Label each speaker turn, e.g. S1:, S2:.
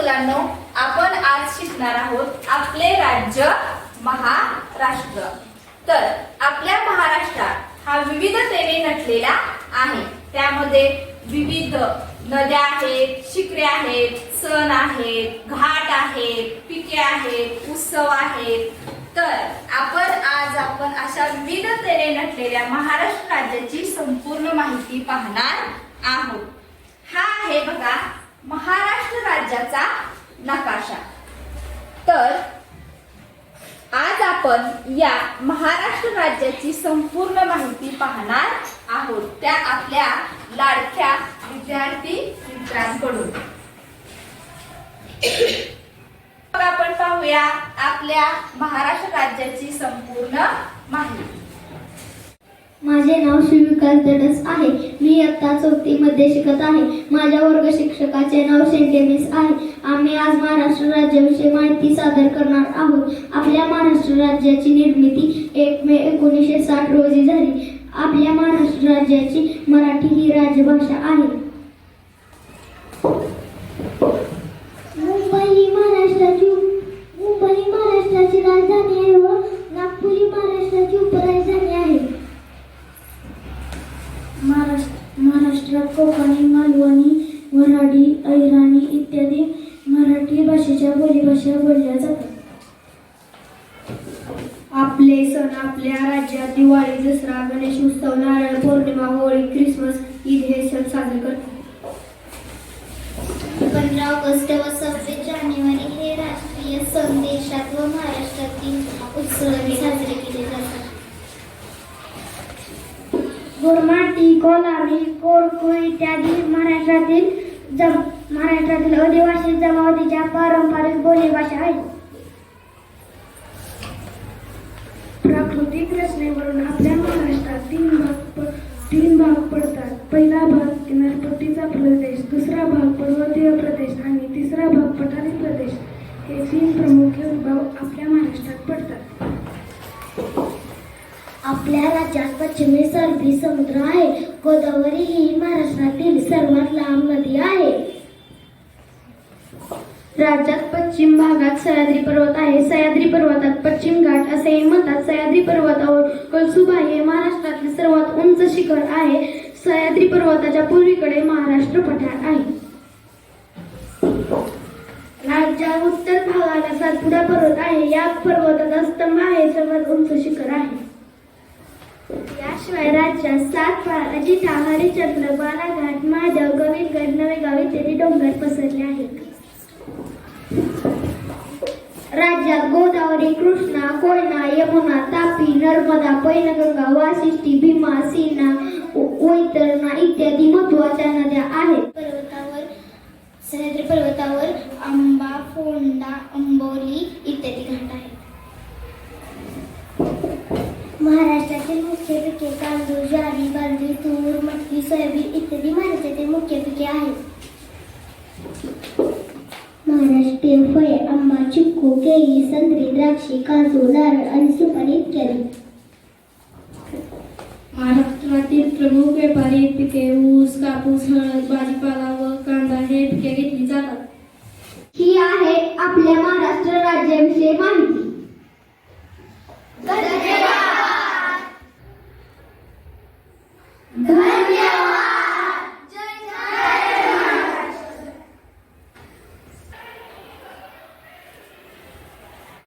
S1: मुलांनो, आपण आज शिकणार आहोत आपले राज्य महाराष्ट्र। तर आपल्या महाराष्ट्रात हा विविधतेने नटलेला आहे। त्यामध्ये विविध नद्या आहेत, शिखरे आहेत, सण आहेत, घाट आहेत, पिके आहेत, उत्सव आहेत। तर आपण अशा विविधतेने नटलेल्या महाराष्ट्र राज्याची संपूर्ण माहिती पाहणार आहोत। हा आहे बघा महाराष्ट्र राज्याचा नकाशा। तर आज आपण या महाराष्ट्र राज्याची संपूर्ण माहिती पाहणार आहोत, त्या आपल्या लाडक्या विद्यार्थी मित्रांकडून। आपण पाहूया आपल्या महाराष्ट्र राज्याची संपूर्ण माहिती।
S2: माझे नाव श्रीविकास दडस आहे। मी इयत्ता 4थी मध्ये शिकत आहे। माझ्या वर्ग शिक्षकाचे नाव सेंटेमिस आहे। आम्ही आज महाराष्ट्र राज्याविषयी माहिती सादर करणार आहोत। आपल्या महाराष्ट्र राज्याची निर्मिती 1 मे 1960 रोजी झाली। आपल्या महाराष्ट्र राज्याची मराठी ही राजभाषा आहे। मुंबई ही महाराष्ट्राची राजधानी आहे व नागपूर ही महाराष्ट्राची उपराजधानी आहे। महाराष्ट्रात कोकणी, मालवणी, वऱ्हाडी, अहिराणी इत्यादी मराठी भाषेच्या बोलीभाषा बोलल्या जातात। आपले सण आपल्या राज्यात दिवाळी, दसरा, गणेश उत्सव, नारळ पौर्णिमा, होळी, ख्रिसमस, ईद हे सण साजरे करतात। 15 ऑगस्ट व 26 जानेवारी हे राष्ट्रीय सण देशात व महाराष्ट्रातील उत्सवाने साजरे केले जातात। गोरमाटी, कोलारी, कोरकू इत्यादी महाराष्ट्रातील आदिवासी जमातीच्या पारंपरिक बोलीभाषा आहेत। प्राकृतिक रचनेवरून आपल्या महाराष्ट्रात तीन भाग पडतात। पहिला भाग किनारपट्टीचा प्रदेश, दुसरा भाग पर्वतीय प्रदेश आणि तिसरा भाग पठारी प्रदेश। हे 3 प्रमुख विभाग आपल्या महाराष्ट्रात पडतात। आपल्या राज्यात पश्चिमेस अरबी समुद्र आहे। गोदावरी ही महाराष्ट्रातील सर्वात लांब नदी आहे। राज्यात पश्चिम भागात सह्याद्री पर्वत आहे। सह्याद्री पर्वतात पश्चिम घाट असेही म्हणतात। सह्याद्री पर्वतावर कळसुबाई हे महाराष्ट्रातील सर्वात उंच शिखर आहे। सह्याद्री पर्वताच्या पूर्वेकडे महाराष्ट्र पठार आहे। राज्यात उत्तर भागाला सातपुडा पर्वत आहे। या पर्वताचा स्तंभ आहे, सर्वात उंच शिखर आहे। याशिवाय राज्यात सातपाडा, अजिंठा, हरिश्चंद्र, बालाघाट, महादेव, गणेशगड, नवेगाव इत्यादी डोंगर पसरले आहेत। राज्यात गोदावरी, कृष्णा, कोयना, यमुना, तापी, नर्मदा, पैनगंगा, वाशिष्ठी, भीमा, सीना, वैतरणा इत्यादी महत्त्वाच्या नद्या आहेत। सह्याद्री पर्वतावर आंबा, फोंडा, अंबोली इत्यादी घाट आहेत। महाराष्ट्रातील मुख्य पिके तांदूळ, ज्वारी, बाजरी, तूर, मटकी, सोयाबीन इत्यादी महाराष्ट्रातील मुख्य पिके आहेत। महाराष्ट्रीय फळे आंबा, चिक्कू, केळी, संत्री, द्राक्षे, काजू, नारळ आणि सुपारी इत्यादी। महाराष्ट्रातील प्रमुख व्यापारी पिके ऊस, कापूस, हळद, भाजीपाला व कांदा हे पिके घेतली जातात। ही आहे आपल्या महाराष्ट्र राज्याविषयी माहिती। धन्यवाद।